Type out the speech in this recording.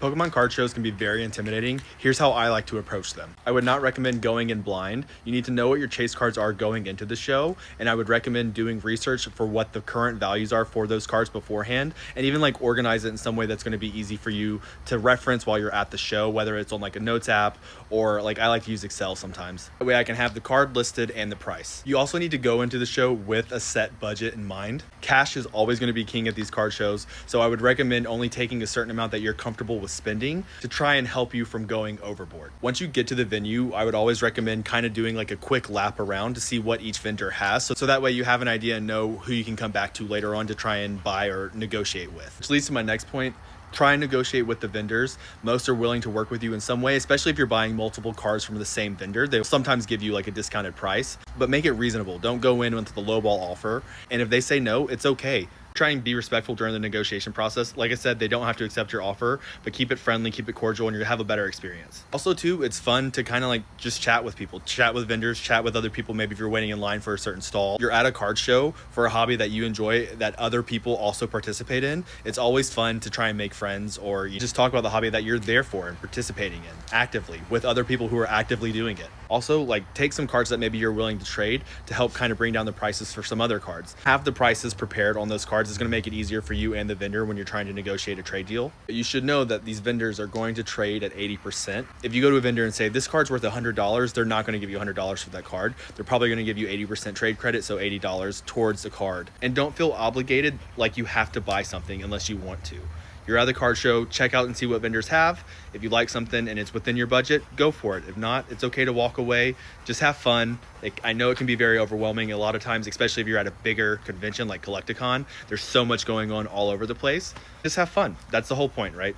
Pokemon card shows can be very intimidating. Here's how I like to approach them. I would not recommend going in blind. You need to know what your chase cards are going into the show, and I would recommend doing research for what the current values are for those cards beforehand, and even like organize it in some way that's going to be easy for you to reference while you're at the show, whether it's on like a notes app or like I like to use Excel sometimes. That way I can have the card listed and the price. You also need to go into the show with a set budget in mind. Cash is always going to be king at these card shows, so I would recommend only taking a certain amount that you're comfortable with spending to try and help you from going overboard. Once you get to the venue, I would always recommend kind of doing like a quick lap around to see what each vendor has, so that way you have an idea and know who you can come back to later on to try and buy or negotiate with. Which leads to my next point. Try and negotiate with the vendors. Most are willing to work with you in some way, especially if you're buying multiple cards from the same vendor. They'll sometimes give you like a discounted price, but make it reasonable. Don't go in with the lowball offer. And if they say no, it's okay. Try and be respectful during the negotiation process. Like I said, they don't have to accept your offer, but keep it friendly, keep it cordial, and you'll have a better experience. Also too, it's fun to kind of like just chat with people, chat with vendors, chat with other people. Maybe if you're waiting in line for a certain stall, you're at a card show for a hobby that you enjoy that other people also participate in. It's always fun to try and make friends, or you just talk about the hobby that you're there for and participating in actively with other people who are actively doing it. Also, like take some cards that maybe you're willing to trade to help kind of bring down the prices for some other cards. Have the prices prepared on those cards is going to make it easier for you and the vendor when you're trying to negotiate a trade deal. You should know that these vendors are going to trade at 80%. If you go to a vendor and say this card's worth $100, they're not going to give you $100 for that card. They're probably going to give you 80% trade credit, so $80 towards the card. And don't feel obligated like you have to buy something unless you want to. You're at the card show, check out and see what vendors have. If you like something and it's within your budget, go for it. If not, it's okay to walk away. Just have fun. I know it can be very overwhelming a lot of times, especially if you're at a bigger convention like Collecticon. There's so much going on all over the place. Just have fun. That's the whole point, right?